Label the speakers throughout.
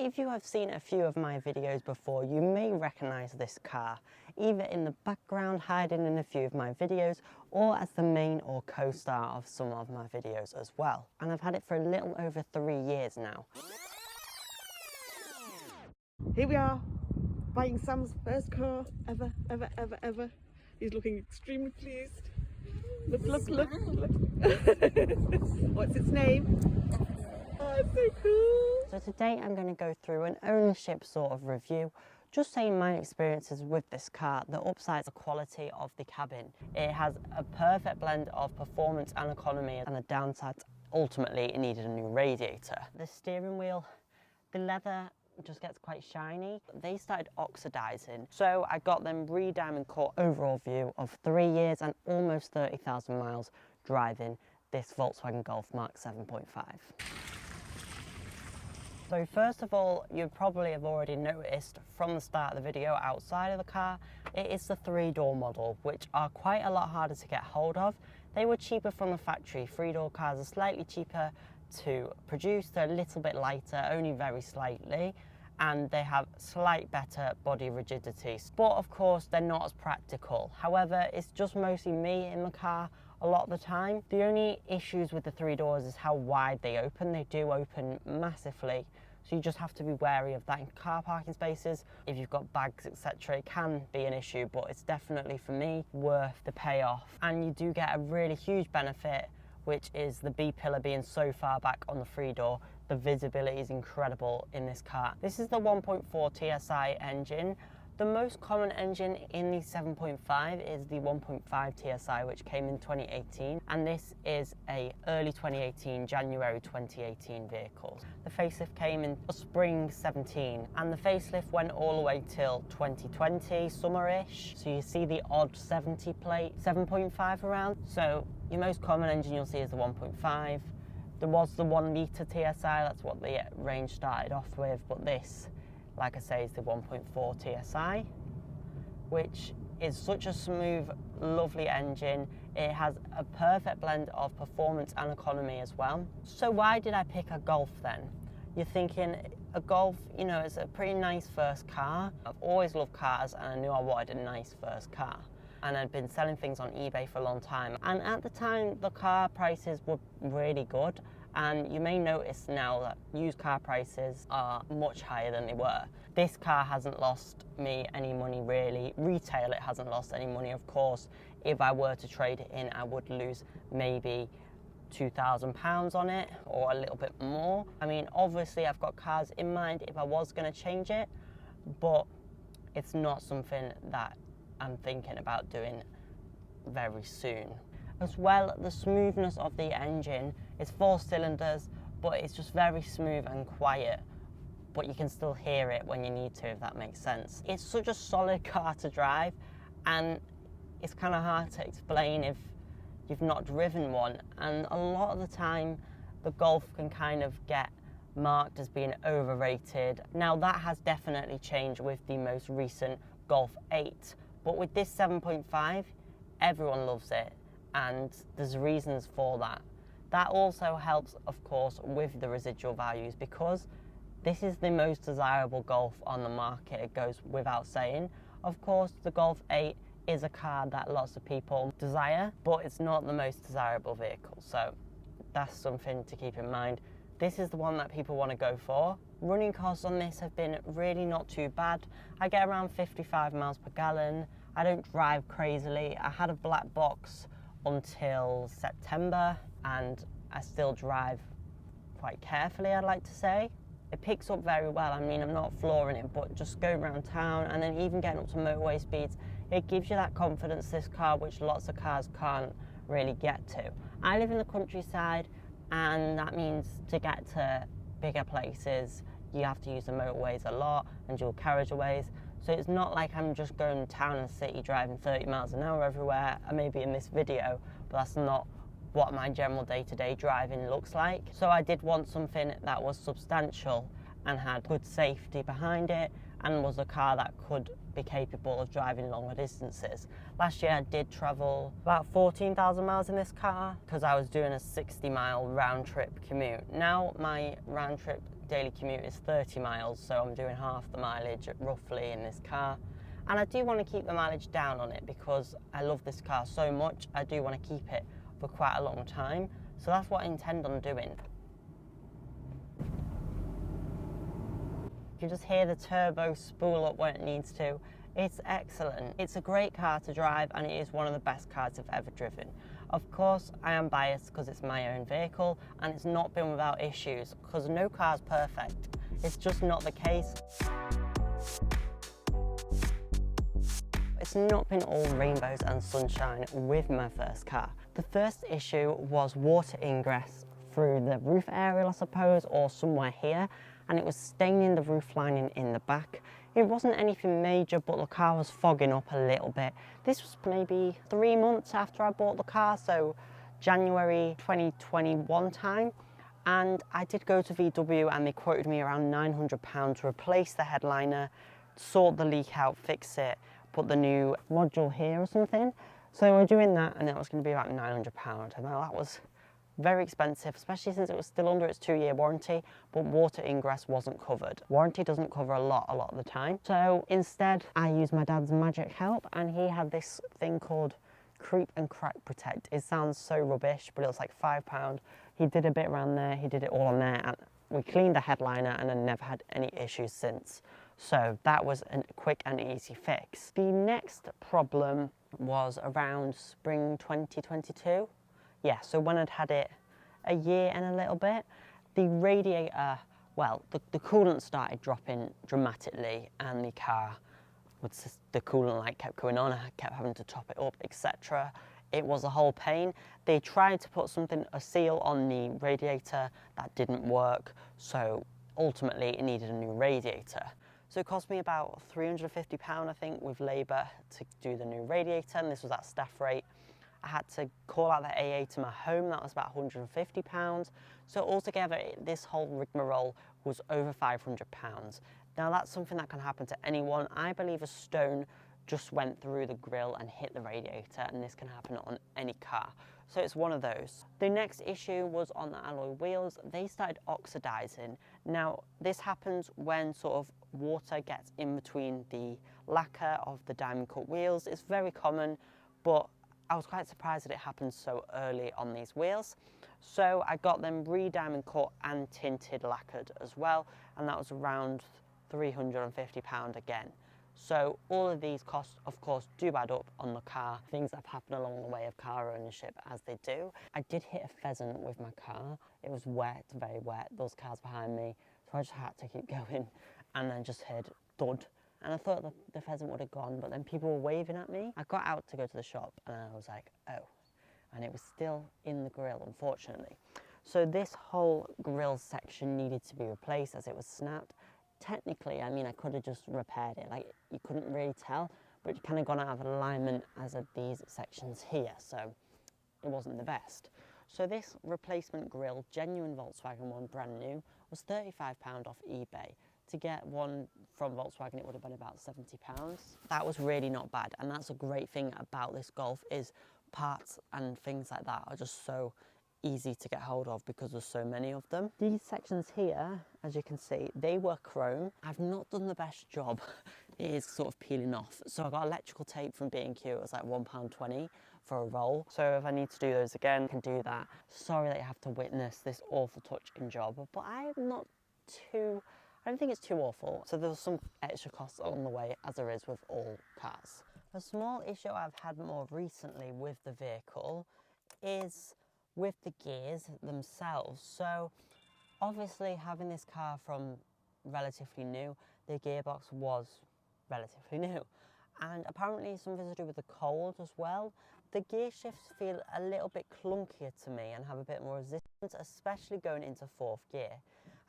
Speaker 1: If you have seen a few of my videos before, you may recognise this car, either in the background hiding in a few of my videos, or as the main or co-star of some of my videos as well. And I've had it for a little over 3 years now.
Speaker 2: Here we are, buying Sam's first car ever. He's looking extremely pleased. Look. What's its name? Oh, it's so cool.
Speaker 1: So today I'm going to go through an ownership sort of review, just saying my experiences with this car, the upsides, the quality of the cabin. It has a perfect blend of performance and economy, and the downsides, ultimately it needed a new radiator. The steering wheel, the leather just gets quite shiny. They started oxidizing, so I got them re-diamond cut overall view of 3 years and almost 30,000 miles driving this Volkswagen Golf MK7.5. So first of all, you probably have already noticed from the start of the video outside of the car, it is the 3-door model, which are quite a lot harder to get hold of. They were cheaper from the factory. 3-door cars are slightly cheaper to produce, they're a little bit lighter, only very slightly, and they have slight better body rigidity, but of course they're not as practical. However, it's just mostly me in the car a lot of the time. The only issues with the 3 doors is how wide they open. They do open massively, so you just have to be wary of that in car parking spaces. If you've got bags, etc., it can be an issue, but it's definitely, for me, worth the payoff. And you do get a really huge benefit, which is the B-pillar being so far back on the 3-door. The visibility is incredible in this car. This is the 1.4 TSI engine. The most common engine in the 7.5 is the 1.5 TSI, which came in 2018, and this is a early 2018, January 2018 vehicle. The facelift came in spring 17, and the facelift went all the way till 2020, summer-ish. So you see the odd 70 plate, 7.5 around. So your most common engine you'll see is the 1.5. There was the 1 litre TSI, that's what the range started off with, but this, like I say, is the 1.4 TSI, which is such a smooth, lovely engine. It has a perfect blend of performance and economy as well. So why did I pick a Golf then? You're thinking, a Golf, you know, it's a pretty nice first car. I've always loved cars, and I knew I wanted a nice first car. And I'd been selling things on eBay for a long time. And at the time, the car prices were really good. And you may notice now that used car prices are much higher than they were. This car hasn't lost me any money really. Retail, it hasn't lost any money. Of course, if I were to trade it in, I would lose maybe £2,000 on it, or a little bit more. I mean, obviously I've got cars in mind if I was gonna change it, but it's not something that I'm thinking about doing very soon. As well, the smoothness of the engine is 4 cylinders, but it's just very smooth and quiet, but you can still hear it when you need to, if that makes sense. It's such a solid car to drive, and it's kind of hard to explain if you've not driven one. And a lot of the time, the Golf can kind of get marked as being overrated. Now, that has definitely changed with the most recent Golf 8, but with this 7.5, everyone loves it, and there's reasons for that. That also helps, of course, with the residual values, because this is the most desirable Golf on the market. It goes without saying. Of course, the Golf 8 is a car that lots of people desire, but it's not the most desirable vehicle, so that's something to keep in mind. This is the one that people want to go for. Running costs on this have been really not too bad. I get around 55 miles per gallon. I don't drive crazily. I had a black box until September, and I still drive quite carefully, I'd like to say. It picks up very well. I mean, I'm not flooring it, but just going around town and then even getting up to motorway speeds, it gives you that confidence, this car, which lots of cars can't really get to. I live in the countryside, and that means to get to bigger places, you have to use the motorways a lot and dual carriageways. So it's not like I'm just going town and city driving 30 miles an hour everywhere. I may be in this video, but that's not what my general day-to-day driving looks like. So I did want something that was substantial and had good safety behind it, and was a car that could be capable of driving longer distances. Last year I did travel about 14,000 miles in this car because I was doing a 60-mile round trip commute. Now my round trip daily commute is 30 miles, so I'm doing half the mileage roughly in this car. And I do want to keep the mileage down on it because I love this car so much. I do want to keep it for quite a long time. So that's what I intend on doing. You can just hear the turbo spool up when it needs to. It's excellent. It's a great car to drive, and it is one of the best cars I've ever driven. Of course, I am biased because it's my own vehicle, and it's not been without issues because no car's perfect. It's just not the case. It's not been all rainbows and sunshine with my first car. The first issue was water ingress through the roof area, I suppose, or somewhere here, and it was staining the roof lining in the back. It wasn't anything major, but the car was fogging up a little bit. This was maybe 3 months after I bought the car, so January 2021 time. And I did go to VW and they quoted me around £900 to replace the headliner, sort the leak out, fix it, put the new module here or something. So we're doing that, and that was going to be about £900. And now that was very expensive, especially since it was still under its 2-year warranty, but water ingress wasn't covered. Warranty doesn't cover a lot of the time. So instead, I used my dad's magic help, and he had this thing called Creep and Crack Protect. It sounds so rubbish, but it was like £5. He did a bit around there, he did it all on there, and we cleaned the headliner, and I never had any issues since. So that was a quick and easy fix. The next problem was around spring 2022. Yeah, so when I'd had it a year and a little bit, the radiator, well, the coolant started dropping dramatically, and the coolant light kept going on, I kept having to top it up, etc. It was a whole pain. They tried to put a seal on the radiator, that didn't work, so ultimately it needed a new radiator. So it cost me about £350, I think, with labour to do the new radiator, and this was at staff rate. I had to call out the AA to my home, that was about £150. So altogether, this whole rigmarole was over £500. Now that's something that can happen to anyone. I believe a stone just went through the grille and hit the radiator, and this can happen on any car. So it's one of those. The next issue was on the alloy wheels. They started oxidizing. Now this happens when sort of water gets in between the lacquer of the diamond cut wheels. It's very common, but I was quite surprised that it happened so early on these wheels. So I got them re-diamond cut and tinted lacquered as well, and that was around £350 again. So all of these costs, of course, do add up on the car. Things that have happened along the way of car ownership, as they do. I did hit a pheasant with my car. It was wet, very wet, those cars behind me, so I just had to keep going, and then just heard thud. And I thought the pheasant would have gone, but then people were waving at me. I got out to go to the shop, and I was like, oh. And it was still in the grille, unfortunately. So this whole grille section needed to be replaced as it was snapped. Technically, I mean, I could have just repaired it. Like, you couldn't really tell, but it kind of gone out of alignment as of these sections here, so it wasn't the best. So this replacement grille, genuine Volkswagen one, brand new, was £35 off eBay. To get one from Volkswagen, it would have been about £70. That was really not bad, and that's a great thing about this Golf is parts and things like that are just so easy to get hold of because there's so many of them. These sections here, as you can see, they were chrome. I've not done the best job. It is sort of peeling off. So I got electrical tape from B&Q. It was like £1.20 for a roll. So if I need to do those again, I can do that. Sorry that you have to witness this awful touching job, but I don't think it's too awful. So there's some extra costs along the way, as there is with all cars. A small issue I've had more recently with the vehicle is with the gears themselves. So obviously, having this car from relatively new, the gearbox was relatively new, and apparently something to do with the cold as well. The gear shifts feel a little bit clunkier to me and have a bit more resistance, especially going into 4th gear.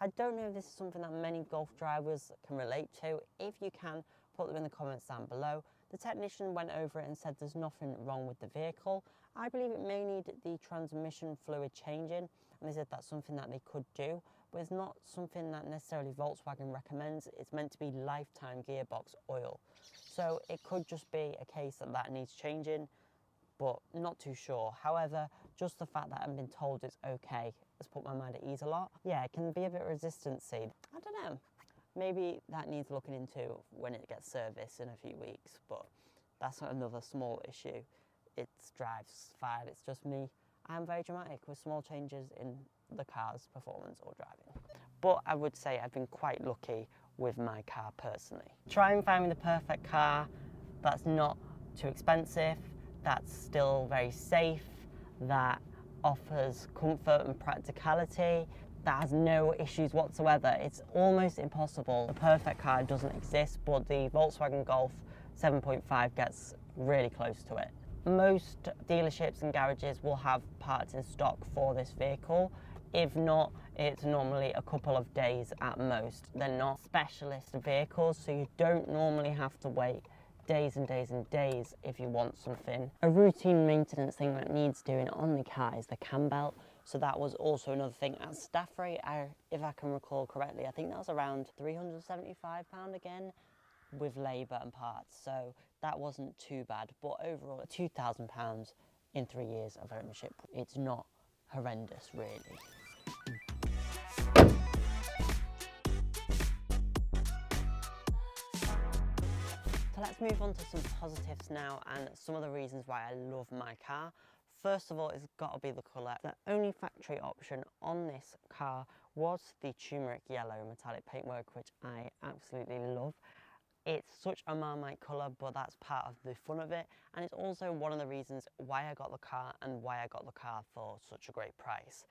Speaker 1: I don't know if this is something that many Golf drivers can relate to. If you can, put them in the comments down below. The technician went over it and said there's nothing wrong with the vehicle. I believe it may need the transmission fluid changing, and they said that's something that they could do, but it's not something that necessarily Volkswagen recommends. It's meant to be lifetime gearbox oil. So it could just be a case that needs changing, but not too sure. However, just the fact that I've been told it's okay has put my mind at ease a lot. Yeah, it can be a bit resistancy. I don't know. Maybe that needs looking into when it gets serviced in a few weeks, but that's another small issue. It drives fine, it's just me. I'm very dramatic with small changes in the car's performance or driving. But I would say I've been quite lucky with my car personally. Try and find me the perfect car that's not too expensive, that's still very safe, that offers comfort and practicality, that has no issues whatsoever. It's almost impossible. The perfect car doesn't exist, but the Volkswagen Golf 7.5 gets really close to it. Most dealerships and garages will have parts in stock for this vehicle. If not, it's normally a couple of days at most. They're not specialist vehicles, so you don't normally have to wait days and days and days if you want something. A routine maintenance thing that needs doing on the car is the cam belt. So that was also another thing. At staff rate, if I can recall correctly, I think that was around £375 again with labour and parts. So that wasn't too bad. But overall, £2,000 in 3 years of ownership, it's not horrendous really. So let's move on to some positives now and some of the reasons why I love my car. First of all, it's got to be the colour. The only factory option on this car was the turmeric yellow metallic paintwork, which I absolutely love. It's such a Marmite colour, but that's part of the fun of it. And it's also one of the reasons why I got the car and why I got the car for such a great price.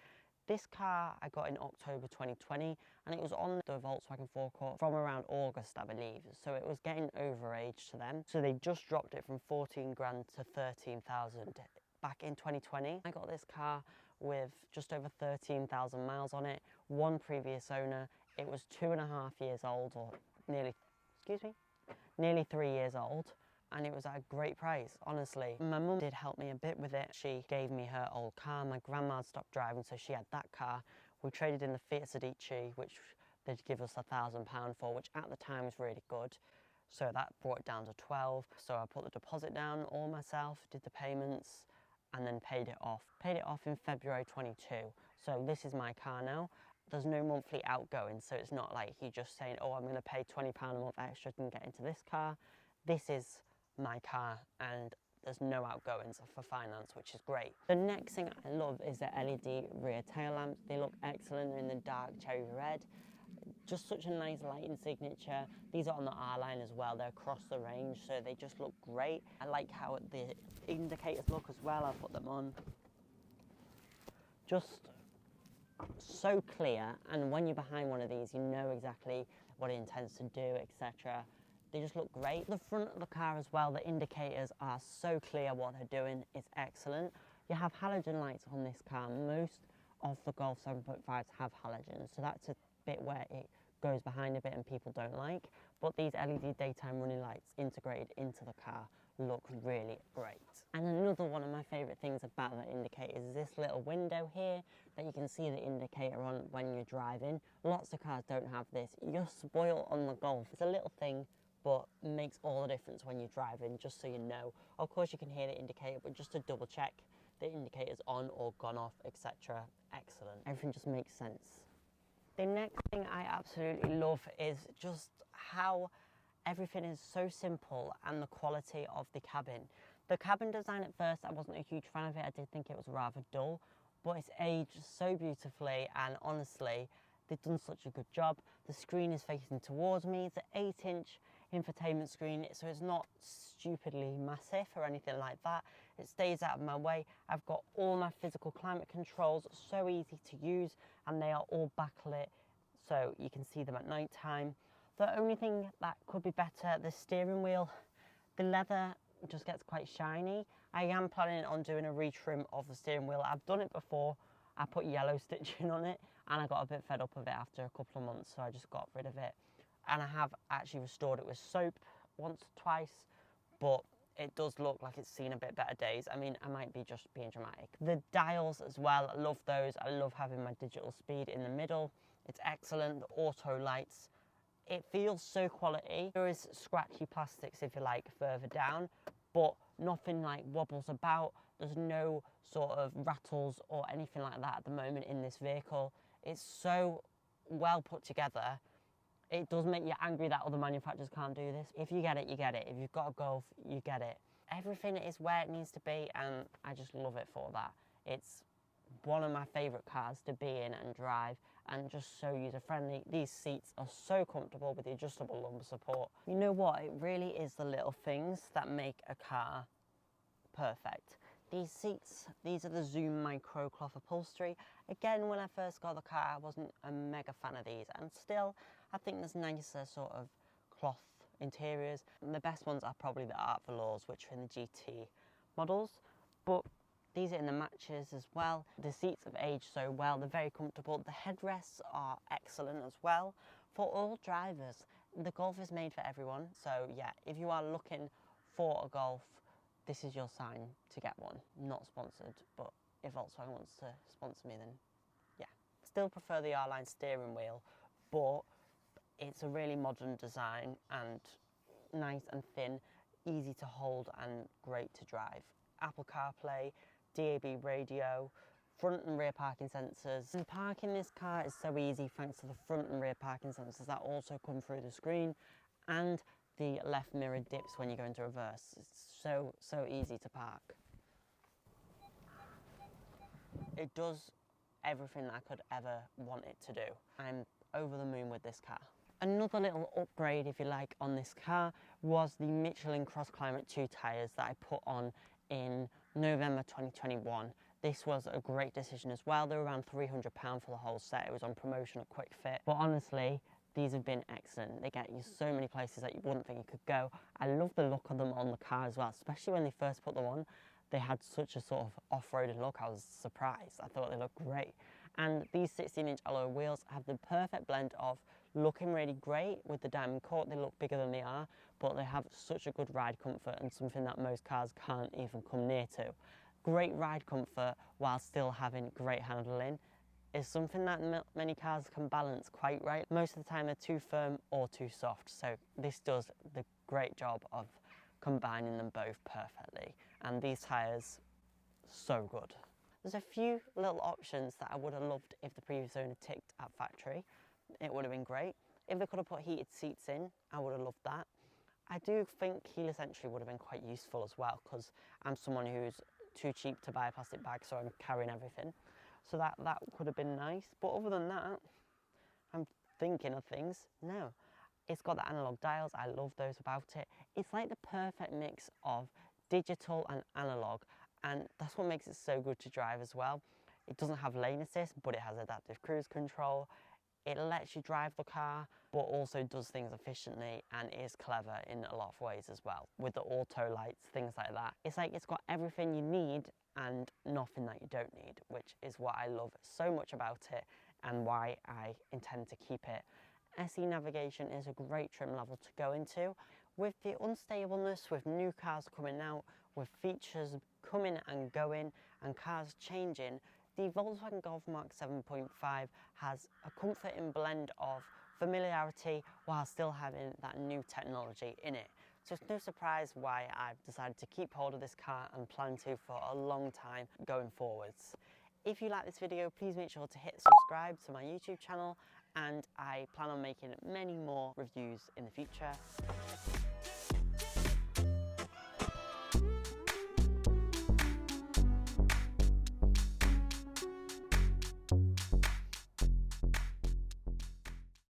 Speaker 1: This car I got in October 2020 and it was on the Volkswagen forecourt from around August, I believe. So it was getting overage to them. So they just dropped it from 14 grand to 13,000 back in 2020. I got this car with just over 13,000 miles on it, one previous owner. It was 2.5 years old, or nearly 3 years old. And it was at a great price, honestly. My mum did help me a bit with it. She gave me her old car. My grandma stopped driving, so she had that car. We traded in the Fiat Sedici, which they'd give us £1,000 for, which at the time was really good. So that brought it down to 12. So I put the deposit down all myself, did the payments, and then paid it off. Paid it off in February 22. So this is my car now. There's no monthly outgoing, so it's not like you're just saying, oh, I'm going to pay £20 a month extra and get into this car. This is my car and there's no outgoings for finance, which is great. The next thing I love is the LED rear tail lamps. They look excellent. They're in the dark cherry red. Just such a nice lighting signature. These are on the R-line as well. They're across the range, so they just look great. I like how the indicators look as well. I'll put them on. Just so clear, and when you're behind one of these, you know exactly what it intends to do, etc. They just look great. The front of the car as well, the indicators are so clear what they're doing. It's excellent. You have halogen lights on this car. Most of the Golf 7.5s have halogens, so that's a bit where it goes behind a bit and people don't like. But these LED daytime running lights integrated into the car look really great. And another one of my favourite things about the indicator is this little window here that you can see the indicator on when you're driving. Lots of cars don't have this. You're spoiled on the Golf. It's a little thing, but makes all the difference when you're driving, just so you know. Of course you can hear the indicator, but just to double check the indicator's on or gone off, etc. Excellent. Everything just makes sense. The next thing I absolutely love is just how everything is so simple and the quality of the cabin. The cabin design at first, I wasn't a huge fan of it. I did think it was rather dull, but it's aged so beautifully, and honestly, they've done such a good job. The screen is facing towards me. It's an 8-inch infotainment screen, so it's not stupidly massive or anything like that. It stays out of my way. I've got all my physical climate controls, so easy to use, and they are all backlit, so you can see them at night time. The only thing that could be better, the steering wheel, the leather just gets quite shiny. I am planning on doing a retrim of the steering wheel. I've done it before. I put yellow stitching on it and I got a bit fed up of it after a couple of months, so I just got rid of it. And I have actually restored it with soap once or twice, but it does look like it's seen a bit better days. I mean, I might be just being dramatic. The dials as well, I love those. I love having my digital speed in the middle. It's excellent. The auto lights, it feels so quality. There is scratchy plastics, if you like, further down, but nothing like wobbles about. There's no sort of rattles or anything like that at the moment in this vehicle. It's so well put together. It does make you angry that other manufacturers can't do this. If you get it, you get it. If you've got a Golf, you get it. Everything is where it needs to be, and I just love it for that. It's one of my favourite cars to be in and drive, and just so user-friendly. These seats are so comfortable with the adjustable lumbar support. You know what? It really is the little things that make a car perfect. These seats, these are the Zoom micro cloth upholstery. Again, when I first got the car, I wasn't a mega fan of these, and still, I think there's nicer sort of cloth interiors. And the best ones are probably the Art Velours, which are in the GT models, but these are in the matches as well. The seats have aged so well, they're very comfortable. The headrests are excellent as well. For all drivers, the Golf is made for everyone. So yeah, if you are looking for a Golf, this is your sign to get one. Not sponsored, but if Volkswagen wants to sponsor me, then yeah. Still prefer the R-Line steering wheel, but it's a really modern design and nice and thin, easy to hold and great to drive. Apple CarPlay, DAB radio, front and rear parking sensors. And parking this car is so easy thanks to the front and rear parking sensors that also come through the screen, and the left mirror dips when you go into reverse. It's so easy to park. It does everything that I could ever want it to do. I'm over the moon with this car. Another little upgrade, if you like, on this car was the Michelin Cross Climate 2 tyres that I put on in November 2021. This was a great decision as well. They were around £300 for the whole set. It was on promotion at Quick Fit. But honestly, these have been excellent. They get you so many places that you wouldn't think you could go. I love the look of them on the car as well, especially when they first put them on. They had such a sort of off-roaded look. I was surprised. I thought they looked great. And these 16-inch alloy wheels have the perfect blend of looking really great with the diamond cut. They look bigger than they are, but they have such a good ride comfort, and something that most cars can't even come near to. Great ride comfort while still having great handling is something that many cars can balance quite right. Most of the time they're too firm or too soft, so this does the great job of combining them both perfectly. And these tyres, so good. There's a few little options that I would have loved if the previous owner ticked at factory. It would have been great. If they could have put heated seats in, I would have loved that. I do think keyless entry would have been quite useful as well, because I'm someone who's too cheap to buy a plastic bag, so I'm carrying everything. So that could have been nice. But other than that, I'm thinking of things. No. It's got the analog dials. I love those about it. It's like the perfect mix of digital and analog, and that's what makes it so good to drive as well. It doesn't have lane assist, but it has adaptive cruise control. It lets you drive the car, but also does things efficiently and is clever in a lot of ways as well, with the auto lights, things like that. It's like it's got everything you need and nothing that you don't need, which is what I love so much about it and why I intend to keep it. SE navigation is a great trim level to go into. With the unstableness, with new cars coming out, with features coming and going and cars changing, the Volkswagen Golf MK7.5 has a comforting blend of familiarity while still having that new technology in it. So it's no surprise why I've decided to keep hold of this car and plan to for a long time going forwards. If you like this video, please make sure to hit subscribe to my YouTube channel, and I plan on making many more reviews in the future.